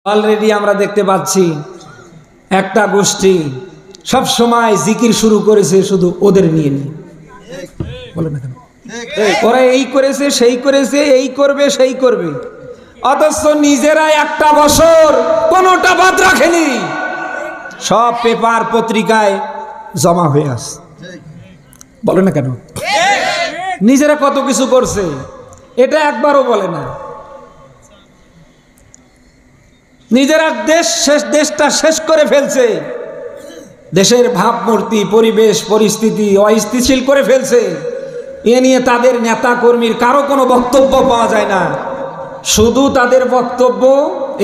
Already আমরা দেখতে পাচ্ছি একটা গোষ্ঠী সব সময় জিকির শুরু করেছে শুধু ওদের নিয়ে নিয়ে। বলে না কেন ওরা এই করেছে সেই করেছে, এই করবে সেই করবে, অথচ নিজেরা একটা বছর কোনোটা বাদ রাখেনি, সব পেপার পত্রিকায় জমা হয়ে আছে। বলে না কেন নিজেরা কত কিছু করছে এটা একবারও বলে না। নিজেরা দেশটা শেষ করে ফেলছে, দেশের ভাবমূর্তি পরিবেশ পরিস্থিতি অস্থিতিশীল করে ফেলছে। এ নিয়ে তাদের নেতা কর্মীর কারো কোনো বক্তব্য পাওয়া যায় না। শুধু তাদের বক্তব্য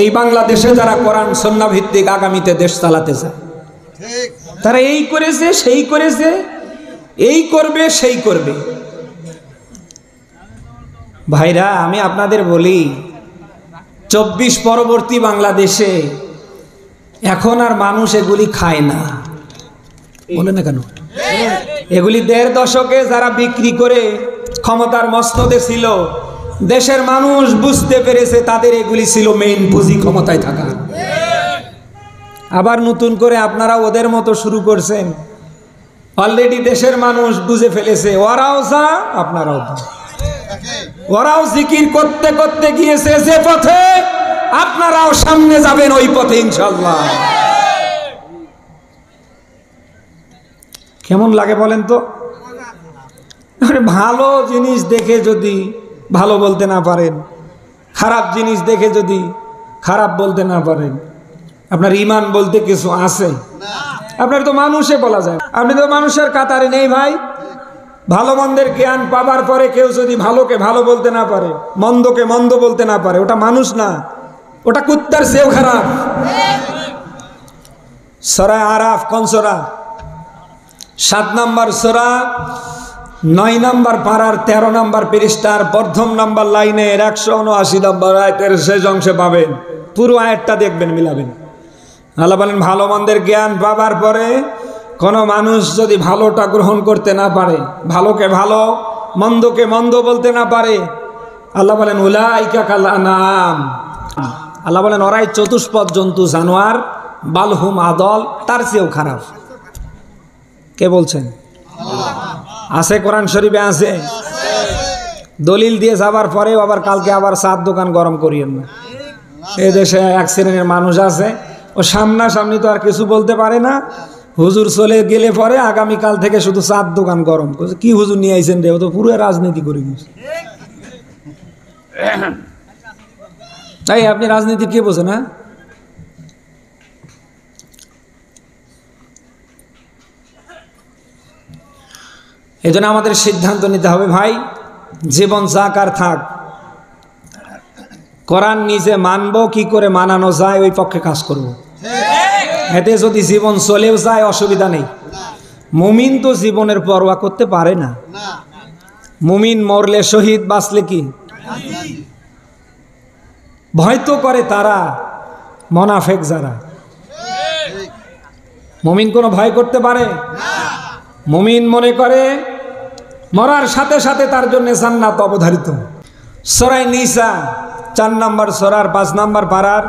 এই বাংলাদেশে যারা কোরআন সুন্নাহ ভিত্তিক আগামীতে দেশ চালাতে চায়, তারা এই করেছে সেই করেছে, এই করবে সেই করবে। ভাইরা আমি আপনাদের বলি, 24 পরবর্তী বাংলাদেশে এখন আর মানুষ এগুলি খায় না। বলে না কেন এগুলি 1.5 দশকে যারা বিক্রি করে ক্ষমতার মসনদে ছিল, দেশের মানুষ বুঝতে পেরেছে তাদের এগুলি ছিল মেইন পুঁজি, ক্ষমতায় থাকা। আবার নতুন করে আপনারা ওদের মতো শুরু করছেন। অলরেডি দেশের মানুষ বুঝে ফেলেছে ওরাও যা আপনারাও যা। ওরাও জিকির করতে করতে গিয়েছে যে পথে, আপনারাও সামনে যাবেন ওই পথে ইনশাআল্লাহ। কেমন লাগে বলেন তো? ভালো জিনিস দেখে যদি ভালো বলতে না পারেন, খারাপ জিনিস দেখে যদি খারাপ বলতে না পারেন, আপনার ইমান বলতে কিছু আছে? আপনার তো মানুষে বলা যায়, আপনি তো মানুষের কাতারে নেই ভাই। ভালো মন্দের জ্ঞান পাবার পরে কেউ যদি ভালোকে ভালো বলতে না পারে, মন্দকে মন্দ বলতে না পারে, ওটা মানুষ না, ওটা কুত্তার চেয়েও খারাপ। সূরা আরাফ কোন সূরা? 7 নম্বর সূরা 9 নম্বর পারার 13 নম্বর পৃষ্ঠার প্রথম নম্বর লাইনের 179 নম্বর আয়াতের শেষ অংশে পাবেন। পুরো আয়াতটা দেখবেন, মিলাবেন। আল্লাহ বলেন ভালো মন্দের জ্ঞান পাবার পরে কোনো মানুষ যদি ভালোটা গ্রহণ করতে না পারে, ভালোকে ভালো মন্দকে মন্দ বলতে না পারে, আল্লাহ বলেন উলাইকা কাল আনাম। আল্লাহ বলেন ওরাই চতুষ্পদ জন্তু জানোয়ার, বালহুম আদল, তার চেয়েও খারাপ। কে বলছেন? আছে, কোরআন শরীফে আছে। দলিল দিয়ে যাবার পরেও আবার কালকে আবার চার দোকান গরম করিয়েন না। এ দেশে এক শ্রেণীর মানুষ আছে, ও সামনাসামনি তো আর কিছু বলতে পারে না। হুজুর চলে গেলে পরে আগামীকাল থেকে শুধু চার দোকান গরম করছে। কি হুজুর নিয়ে আইছেন রে? ও তো পুরো রাজনীতি করে গেছে। তাই আপনি রাজনীতি কে বোঝে না? এই জন্য আমাদের সিদ্ধান্ত নিতে হবে ভাই, জীবন যাক আর থাক, কোরআন নিজে মানবো, কি করে মানানো যায় ওই পক্ষে কাজ করব। এতে যদি জীবন চলেও যায় অসুবিধা নেই। মুমিন তো জীবনের পরোয়া করতে পারে না। মুমিন মরলে শহীদ, বাঁচলে কি ভয় তো করে তারা মুনাফিক যারা। মুমিন কোনো ভয় করতে পারে? মুমিন মনে করে মরার সাথে সাথে তার জন্য জান্নাত অবধারিত। সূরা নিসা 4 নম্বর সূরার 5 নম্বর পারার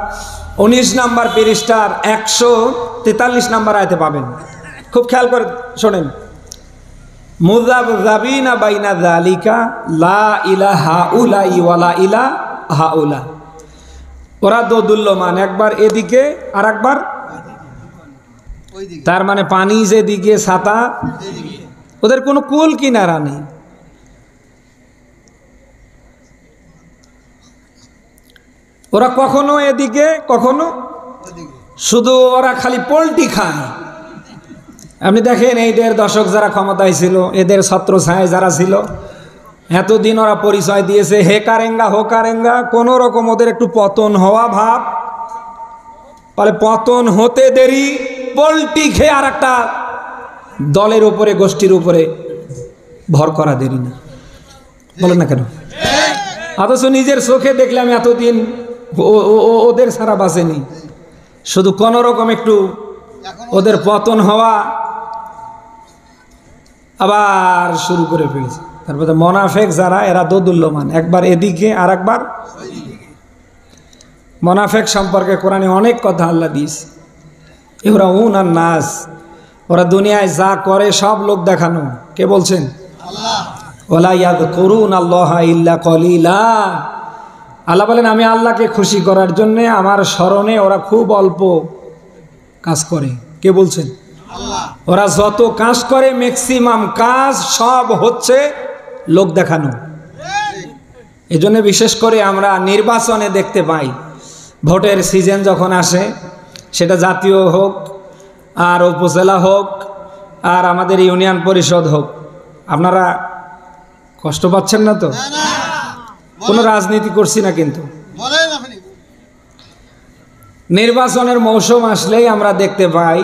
19 নম্বর পৃষ্ঠার 143 নম্বর আয়াতে পাবেন। খুব খেয়াল করে শোনেন। মুযাবযাবিনা বাইনা যালিকা লা ইলাহা উলাই ওয়ালা ইলাহা উলা। ওরা দোদুল্যমান, একবার এদিকে আর একবার, তার মানে পানি যেদিকে ছাতা, ওদের কোনো কুল কিনারা নেই। ওরা কখনো এদিকে কখনো, শুধু ওরা খালি পোল্টি খায়। আপনি দেখেন এই 1.5 দশক যারা ক্ষমতায় ছিল, এদের ছত্র ছায় যারা ছিল, এতদিন ওরা পরিচয় দিয়েছে হে কারেঙ্গা হো কারেঙ্গা। কোনো রকম ওদের একটু পতন হওয়া ভাব, বলে পতন হতে দেরি, পোল্টি খেয়ে আর একটা দলের উপরে গোষ্ঠীর উপরে ভর করা দেরি না। বলেন না কেন? অথচ নিজের চোখে দেখলাম এতদিন ওদের ছাড়া বাঁচেনি, শুধু কোন রকম একটু ওদের পতন হওয়া আবার শুরু করে ফেলেছে। তারপরে মুনাফিক যারা, এরা দোদুল্যমান, একবার এদিকে আর একবার। মোনাফেক সম্পর্কে কোরআনে অনেক কথা আল্লাহ দিয়েছে। এরা উন আর নাস, ওরা দুনিয়ায় যা করে সব লোক দেখানো। কে বলছেন? ওয়ালা ইয়াযকুরুন আল্লাহ ইল্লা কলিলা। আল্লাহ বলেন আমি আল্লাহকে খুশি করার জন্যে আমার স্মরণে ওরা খুব অল্প কাজ করে। কে বলছেন? ওরা যত কাজ করে ম্যাক্সিমাম কাজ সব হচ্ছে লোক দেখানো। এজন্য বিশেষ করে আমরা নির্বাচনে দেখতে পাই, ভোটের সিজন যখন আসে, সেটা জাতীয় হোক আর উপজেলা হোক আর আমাদের ইউনিয়ন পরিষদ হোক, আপনারা কষ্ট পাচ্ছেন না তো? কোনো রাজনীতি করছি না, কিন্তু নির্বাচনের মৌসুম আসলেই আমরা দেখতে পাই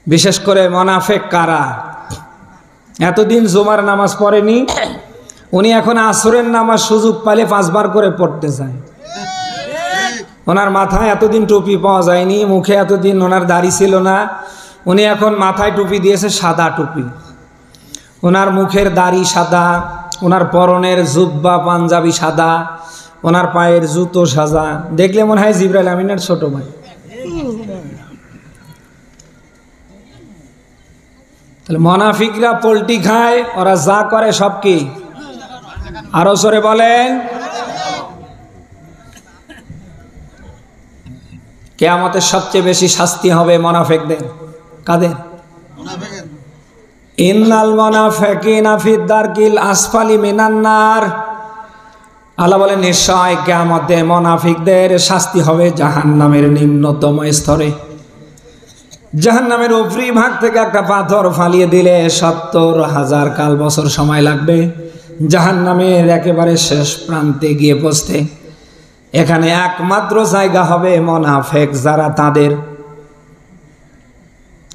বিশেষ করে মোনাফেক কারা। এতদিন জুমার নামাজ পড়েনি, উনি এখন আসরের নামাজ সুযোগ পাইলে 5 বার করে পড়তে চায়। ওনার মাথায় এতদিন টুপি পাওয়া যায়নি, মুখে এতদিন ওনার দাড়ি ছিল না, উনি এখন মাথায় টুপি দিয়েছে, সাদা টুপি। ওনার মুখের দাড়ি সাদা, ওনার পরনের জুব্বা পাঞ্জাবি সাদা, ওনার পায়ের জুতো সাদা, দেখলে মনে হয় জিবরাইল আমিনের ছোট ভাই। তাহলে মোনাফিকরা পোল্টি খায়, ওরা যা করে সব কি? আরো জোরে বলেন। কিয়ামতের সবচেয়ে বেশি শাস্তি হবে মোনাফিকদের। কাদের? ইন্নাল মুনাফিকিনা ফি দারকিল আসফালি মিনান নার। আল্লাহ বলেন নিশ্চয় কিয়ামতে মুনাফিকদের শাস্তি হবে জাহান্নামের নিম্নতম স্তরে। জাহান্নামের উপরি ভাগ থেকে একটা পাথর ফালিয়ে দিলে 70,000 কাল বছর সময় লাগবে জাহান্নামের একেবারে শেষ প্রান্তে গিয়ে পৌঁছতে। এখানে একমাত্র জায়গা হবে মুনাফিক যারা,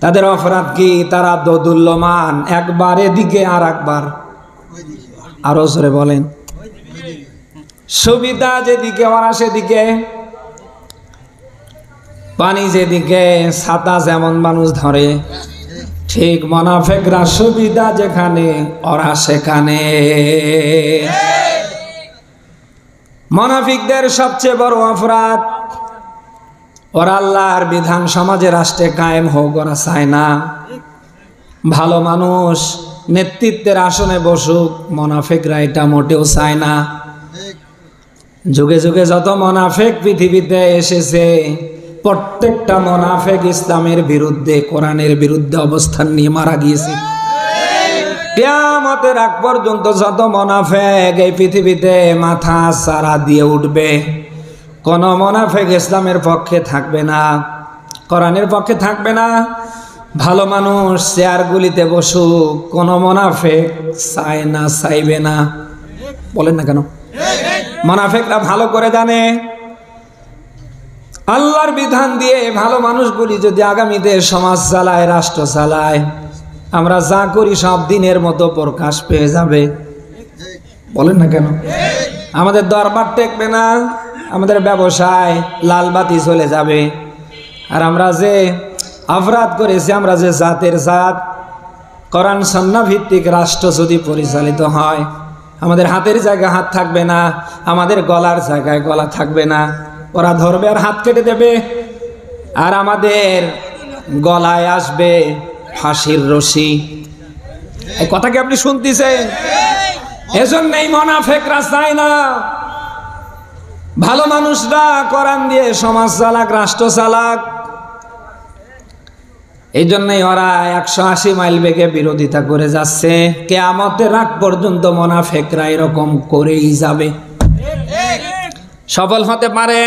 তাদের অপরাধ কি? তারা দোদুল্যমান, একবার এদিকে আর একবার, আরো জোরে বলেন। সুবিধা যেদিকে ওরা সেদিকে, পানি যেদিকে ছাতা যেমন মানুষ ধরে, ঠিক মুনাফিকরা সুবিধা যেখানে ওরা সেখানে। মুনাফিকদের সবচেয়ে বড় অপরাধ, ওরা আল্লাহর বিধান সমাজে রাষ্ট্রে কায়েম হোক ওরা চায় না। ভালো মানুষ নেতৃত্বের আসনে বসুক, মুনাফিকরা এটা মোটেও চায় না। যুগে যুগে যত মুনাফিক পৃথিবীতে এসেছে, প্রত্যেকটা মুনাফিক ইসলামের বিরুদ্ধে, কোরআনের বিরুদ্ধে অবস্থান নিয়ে মারা গিয়েছে। কিয়ামতের আগ পর্যন্ত যত মুনাফিক এই পৃথিবীতে মাথা চারা দিয়ে উঠবে, কোন মুনাফিক ইসলামের পক্ষে থাকবে না, কোরআনের পক্ষে থাকবে না। ভালো মানুষ চেয়ারগুলিতে বসুক, কোন মুনাফিক চায় না, চাইবে না। বলেন না কেন? মুনাফিকরা ভালো করে জানে আল্লাহর বিধান দিয়ে ভালো মানুষগুলি যদি আগামীতে সমাজ চালায়, রাষ্ট্র চালায়, আমরা যা করি সব দিনের মতো প্রকাশ পেয়ে যাবে। বলেন না কেন? আমাদের দরবার টেকবে না, আমাদের ব্যবসায় লাল বাতি চলে যাবে। আর আমরা যে অপরাধ করেছি, আমরা যে জাতের জাত, কোরআন সুন্নাহ ভিত্তিক রাষ্ট্র যদি পরিচালিত হয়, আমাদের হাতের জায়গায় হাত থাকবে না, আমাদের গলার জায়গায় গলা থাকবে না। ওরা ধরবে আর হাত কেটে দেবে, আর আমাদের গলায় আসবে ফাঁসির রশি। এই কথা কি আপনি শুনতেছেন? এজন্যই মুনাফিকরা চায় না ভালো মানুষরা কোরআন দিয়ে সমাজ চালাক, রাষ্ট্র চালাক। এই জন্যই ওরা 180 মাইল বেগে বিরোধিতা করে যাচ্ছে। কিয়ামতের আগ পর্যন্ত মুনাফিকরা এরকম করেই যাবে, সফল হতে পারে।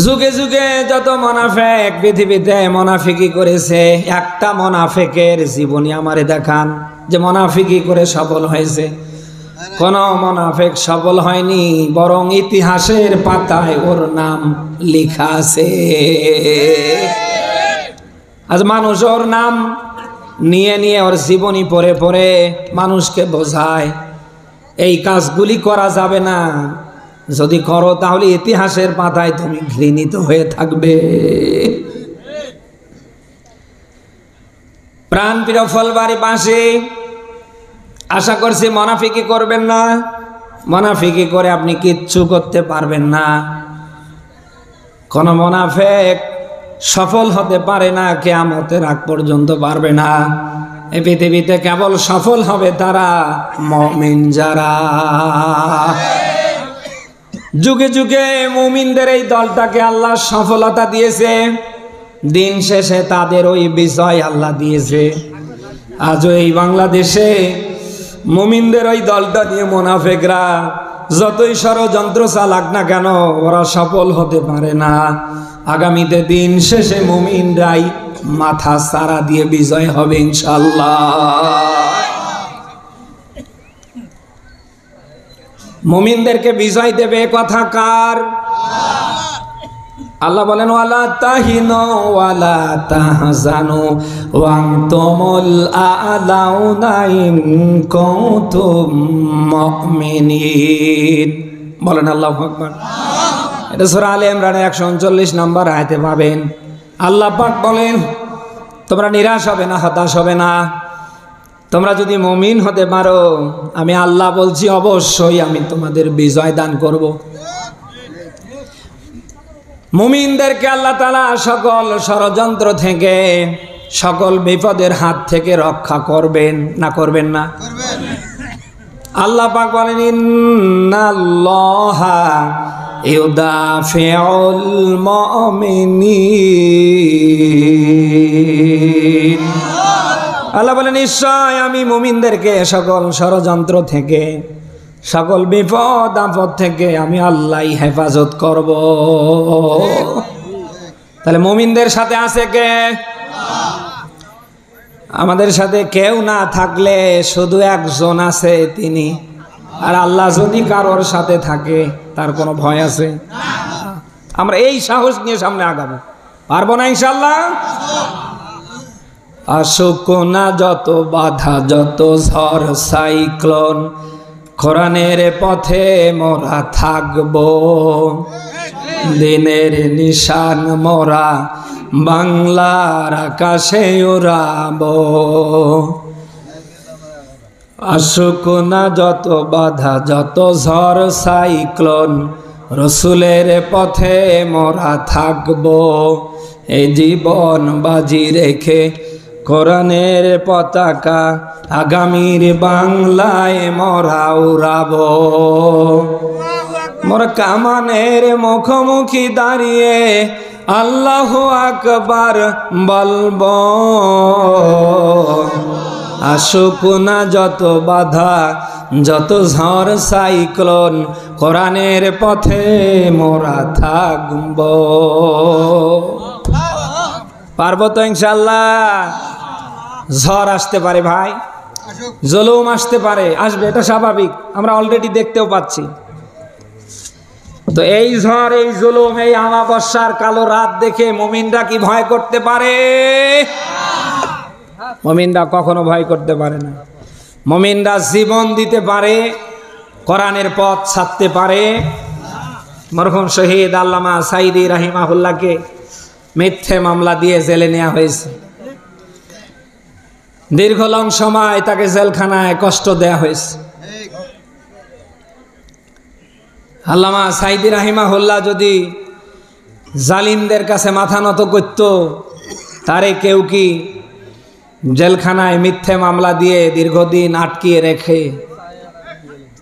যুগে যুগে যত মুনাফিক পৃথিবীতে মুনাফিকি করেছে, একটা মুনাফিকের জীবনী আমারে দেখান যে মুনাফিকি করে সফল হয়েছে। কোন মুনাফিক সফল হয়নি, বরং ইতিহাসের পাতায় ওর নাম লেখা আছে। আজ মানুষ ওর নাম নিয়ে নিয়ে ওর জীবনী পড়ে পড়ে মানুষকে বোঝায় এই কাজগুলি করা যাবে না, যদি করো তাহলে ইতিহাসের পাতায় তুমি ঘৃণিত হয়ে থাকবে। প্রাণপ্রিয় ফলবাড়িবাসী, আশা করছি মুনাফিকি করবেন না। মুনাফিকি করে আপনি কিচ্ছু করতে পারবেন না। কোন মুনাফিক সফল হতে পারে না, কিয়ামতের আগ পর্যন্ত পারবে না। এই পৃথিবীতে কেবল সফল হবে তারা, মুমিন যারা। যুগে যুগে মুমিনদের এই দলটাকে আল্লাহ সফলতা দিয়েছে, দিন শেষে তাদের ওই বিজয় আল্লাহ দিয়েছে। আজও এই বাংলাদেশে মুমিনদের ওই দলটা নিয়ে মুনাফিকরা যতই ষড়যন্ত্র চালাক না কেন, ওরা সফল হতে পারে না। আগামীতে দিন শেষে মুমিনরাই মাথা সারা দিয়ে বিজয় হবে ইনশাআল্লাহ। মুমিনদেরকে বিজয় দেবে কথা কার? আল্লাহ বলেন ওয়ালা তাহিনু ওয়ালা তাহজানু ওয়া আনতুমুল আ'লাউনা ইন কুনতুম মুমিনিন। বলেন আল্লাহু আকবার। এটা সূরা আলে ইমরানের 139 নম্বর আয়াতে পাবেন। আল্লাহ পাক বলেন তোমরা নিরাশ হবে না, হতাশ হবে না। তোমরা যদি মুমিন হতে পারো, আমি আল্লাহ বলছি অবশ্যই আমি তোমাদের বিজয় দান করব। মুমিনদেরকে আল্লাহ তাআলা সকল ষড়যন্ত্র থেকে, সকল বিপদের হাত থেকে রক্ষা করবেন না, করবেন না? আল্লাহ পাক বলেন ইন্নাল্লাহা ইউদাফিউল মুমিনিন। আল্লাহ বলেন নিশ্চয় আমি মুমিনদেরকে সকল ষড়যন্ত্র থেকে, সকল বিপদ আপদ থেকে আমি আল্লাহই হেফাজত করব। তাহলে মুমিনদের সাথে আছে কে? আমাদের সাথে কেউ না থাকলে শুধু একজন আছে, তিনি। আর আল্লাহ যদি কারোর সাথে থাকে তার কোনো ভয় আছে? আমরা এই সাহস নিয়ে সামনে আগাবো, পারবো না ইনশাআল্লাহ? আসুক না যত বাধা, যত ঝড় সাইক্লোন, কোরআনের পথে মোরা থাকবো। দিনের নিশান মোরা বাংলার আকাশে উড়াবো। আসুক না যত বাধা, যত ঝড় সাইক্লোন, রসুলের পথে মোরা থাকবো। এই জীবন বাজি রেখে কোরআনের পতাকা আগামীর বাংলায় মোরা উড়াবো। মোর কামানের মুখোমুখি দাঁড়িয়ে আল্লাহু আকবার বলবো। আসুক না যত বাধা, যত ঝড় সাইক্লোন, কোরআনের পথে মোরা থাকবো। পারবো তো ইনশাআল্লাহ? ঝড় আসতে পারে ভাই, জুলুম আসতে পারে, আসবে, এটা স্বাভাবিক, আমরা অলরেডি দেখতেও পাচ্ছি। তো এই ঝড়, এই জুলুম, এই আমাবস্যার কালো রাত দেখে মুমিনরা কি ভয় করতে পারে? মুমিনরা কখনো ভয় করতে পারে না। মুমিনরা জীবন দিতে পারে, কোরআনের পথ ছাড়তে পারে। মরহুম শহীদ আল্লামা সাইদি রাহিমাহুল্লাহকে মিথ্যে মামলা দিয়ে জেলে নেওয়া হয়েছে। দীর্ঘ লং সময় তাকে জেলখানায় কষ্ট দেয়া হয়েছে। আল্লামা সাইদি রাহিমাহুল্লাহ যদি জালিমদের কাছে মাথা নত করত, তারে কেউ কি জেলখানায় মিথ্যে মামলা দিয়ে দীর্ঘদিন আটকিয়ে রেখে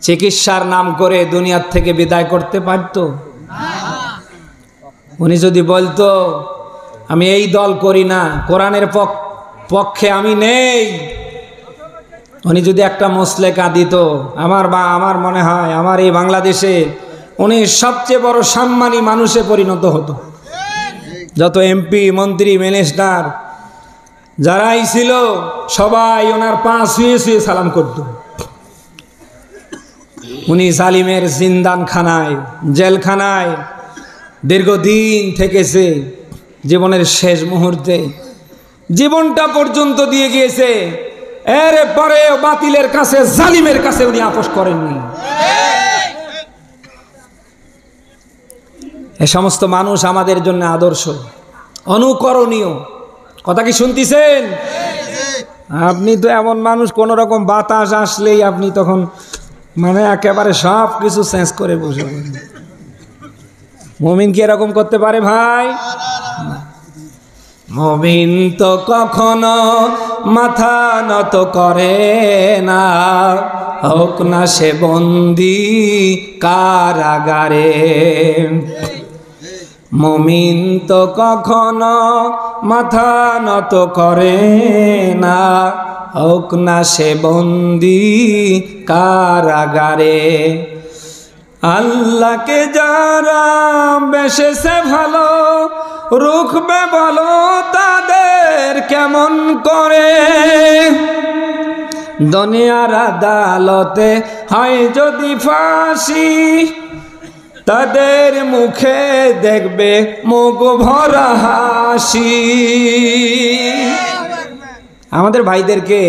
চিকিৎসার নাম করে দুনিয়ার থেকে বিদায় করতে পারত? উনি যদি বলতো আমি এই দল করি না, কোরআনের পক্ষে আমি নেই, উনি যদি একটা মুসলেকা দিত, আমার মনে হয় আমার এই বাংলাদেশে উনি সবচেয়ে বড় সম্মানী মানুষে পরিণত হতো। যত এমপি, মন্ত্রী, মিনিস্টার যারাই ছিল সবাই ওনার পা শুয়ে শুয়ে সালাম করত। উনি জালিমের জিন্দানখানায়, জেলখানায় দীর্ঘদিন থেকেছে। জীবনের শেষ মুহূর্তে জীবনটা পর্যন্ত দিয়ে গিয়েছে। এর পরে বাতিলের কাছে, জালিমের কাছে উনি আপোষ করেননি। এই সমস্ত মানুষ আমাদের জন্য আদর্শ, অনুকরণীয়। কথা কি শুনতেছেন? আপনি তো এমন মানুষ, কোন রকম বাতাস আসলেই আপনি তখন মানে একেবারে সব কিছু চেঞ্জ করে বসে। মুমিন কি এরকম করতে পারে ভাই? মুমিন তো কখনো মাথা নত করে না, হোক না সে বন্দি কারাগারে। মুমিন তো কখনো মাথা নত করে না, হোক না সে বন্দি কারাগারে। আল্লাহকে যারা বেশেছে ভালো, রুখবে বলো তাদের কেমন করে। দুনিয়ার আদালতে হয় যদি ফাঁসি, তাদের মুখে দেখবে মুখ ভরা হাসি। আমাদের ভাইদেরকে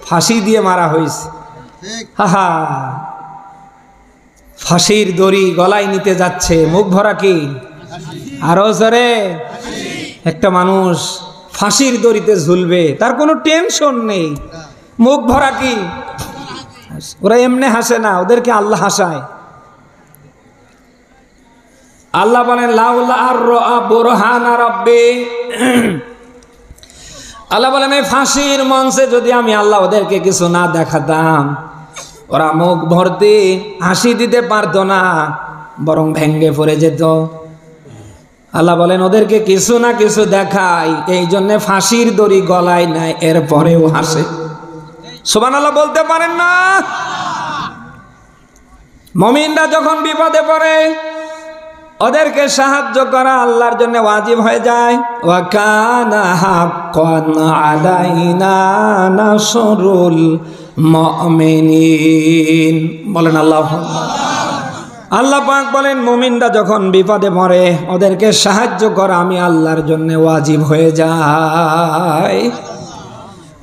ফাঁসি দিয়ে মারা হয়েছে। হাহা, ফাঁসির দড়ি গলায় নিতে যাচ্ছে, মুখ ভরা কি? আরো জোরে। একটা মানুষ ফাঁসির দড়িতে ঝুলবে, তার কোনো টেনশন নেই, মুখ ভরা কি? ওরা এমনি হাসে না, ওদেরকে আল্লাহ হাসায়। আল্লাহ বলেন লাউলা আর বুরহানা রাব্বি, আল্লাহ বলেন এই ফাঁসির মঞ্চে যদি আমি আল্লাহ ওদেরকে কিছু না দেখাতাম, ওরা মুখ ভর্তি হাসি দিতে পারতো না, বরং ভেঙ্গে পড়ে যেত। আল্লাহ বলেন ওদেরকে কিছু না কিছু দেখাই, এই জন্য ফাঁসির দড়ি গলায় নেয়, এরপরেও হাসে। সুবহানাল্লাহ বলতে পারেন না? মুমিনরা যখন বিপদে পড়ে, ওদেরকে সাহায্য করা আল্লাহর জন্য ওয়াজিব হয়ে যায়। ওয়া কানা হাক্কান আলাইনা নাসরুল মুমিনিন, বলেন আল্লাহু আকবার। আল্লাহ পাক বলেন মুমিনরা যখন বিপদে পড়ে, ওদেরকে সাহায্য করা আমি আল্লাহর জন্য ওয়াজিব হয়ে যায়।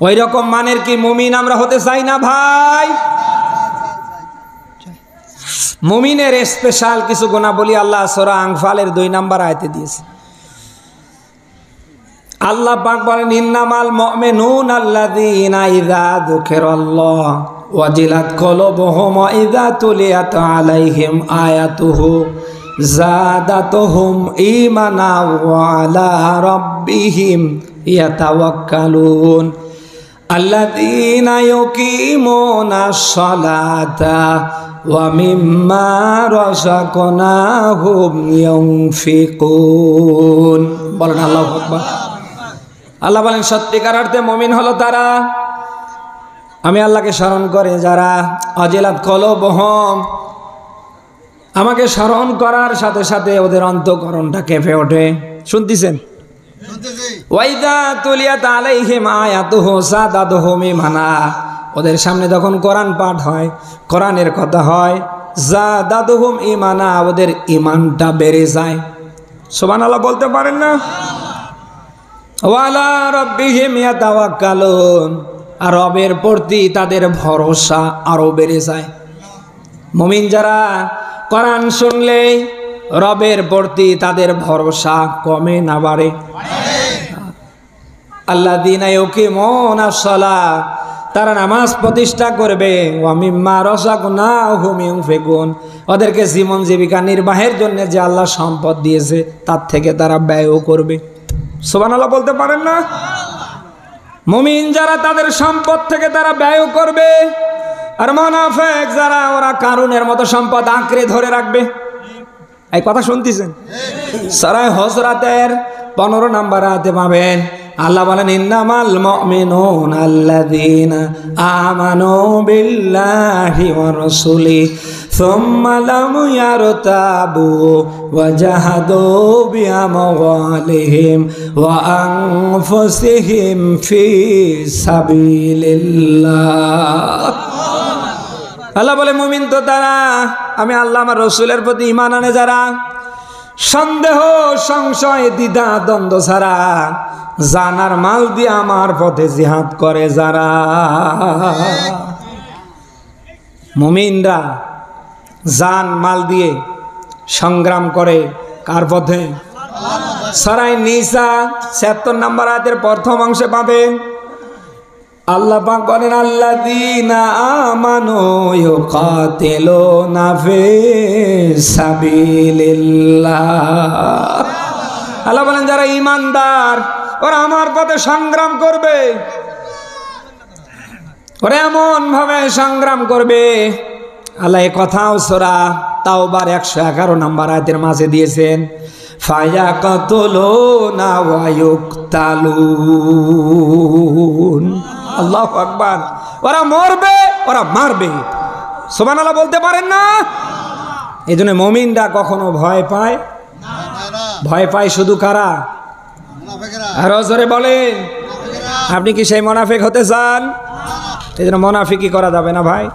ওই রকম মানের কি মুমিন আমরা হতে চাই না ভাই? মুমিনের স্পেশাল কিছু গুণাবলী আল্লাহ সূরা আনফালের 2 নম্বর আয়াতে দিয়েছে। আল্লাহ পাক বলেন ইন্নামাল মুমিনুনা আল্লাযীনা ইযা যুকিরাল্লাহ ওয়াজিলাত কুলুবুহুম ওয়া ইযা তুলিয়াত আলাইহিম আয়াতুহু যাদাতুহুম ঈমানা ওয়া আলা রাব্বিহিম ইয়াতাওয়াক্কালুন আল্লাযীনা ইউকিমুনাস সালাতা ওয়া মিম্মা রাযাকনাহুম ইউনফিকুন, বলেন আল্লাহু আকবার। আল্লাহ বলেন সত্যিকার অর্থে মুমিন হলো তারা, আমি আল্লাহকে স্মরণ করে যারা অজিলাত কলবুহুম, আমাকে স্মরণ করার সাথে সাথে ওদের অন্তঃকরণটা কেঁপে ওঠে। শুনতেছেন? ওয়াইদা তুলিয়াত আলাইহিম আয়াতুহু যাদাতুহুম ঈমানা, ওদের সামনে যখন কোরআন পাঠ হয়, কোরআনের কথা হয়, যাদাতুহুম ঈমানা, ওদের ঈমানটা বেড়ে যায়। সুবহানাল্লাহ বলতে পারেন না? ওয়া আলা রাব্বিহিম ইয়াতাওয়াক্কালুন, আর রবের প্রতি তাদের ভরসা আরো বেড়ে যায়। মুমিন যারা কোরআন শুনলে রবের প্রতি তাদের ভরসা কমে না বাড়ে? আল্লাযীনা ইউকিমুনাস সালাহ, তারা নামাজ প্রতিষ্ঠা করবে, ওয়া মিম্মা রাযাকনাহুম ইউনফিকুন, ওদেরকে জীবন জীবিকা নির্বাহের জন্য যে আল্লাহ সম্পদ দিয়েছে তার থেকে তারা ব্যয়ও করবে। সুবহানাল্লাহ বলতে পারেন না? মুমিন যারা তাদের সম্পদ থেকে তারা ব্যয় করবে, আর মুনাফিক যারা ওরা কারুনের মতো সম্পদ আঁকড়ে ধরে রাখবে। এই কথা শুনতেছেন? সূরা হুজরাতের 15 নম্বর আয়াতে পাবেন আল্লাহ বলেন ইন্নামাল মুমিনুনা আল্লাযীনা আমানু বিল্লাহি ওয়া রাসূলিহি সুম্মা লাম ইয়ারতাবু ওয়া জাহাদু বিআমওয়ালিহিম ওয়া আনফুসিহিম ফি সাবিলিল্লাহ। আল্লাহ বলে মুমিন তো তারা, আমি আল্লাহ আমার রাসূলের প্রতি ঈমান আনে যারা, সন্দেহ সংশয় দ্বিধা দ্বন্দ্ব ছাড়া জানার মাল দিয়ে আমার পথে জিহাদ করে যারা। মুমিনরা জান মাল দিয়ে সংগ্রাম করে কার পথে? সূরা নিসা ৭৬ নম্বর আয়াতের প্রথম অংশে পাবেন আল্লাহ পাক বলেন আল্লাযীনা আমানু ইউকাতিলুনা ফি সাবিলিল্লাহ। আল্লাহ বলেন যারা ঈমানদার ওরা আমার পথে সংগ্রাম করবে, ওরা এমন ভাবে সংগ্রাম করবে। আল্লাহ এই কথাও সূরা তাওবার 111 নম্বর আয়াতের মাঝে দিয়েছেন, ফায়াকাতুলুনা ওয়া ইউকতালুন। আল্লাহু আকবার। ওরা মরবে, ওরা মারবে। সুবহানাল্লাহ বলতে পারেন না? এই জন্য মুমিনরা কখনো ভয় পায় না। ভয় পায় শুধু কারা? আরো জোরে বলেন। আপনি কি সেই মুনাফিক হতে চান? এই জন্য মুনাফিকি করা যাবে না ভাই।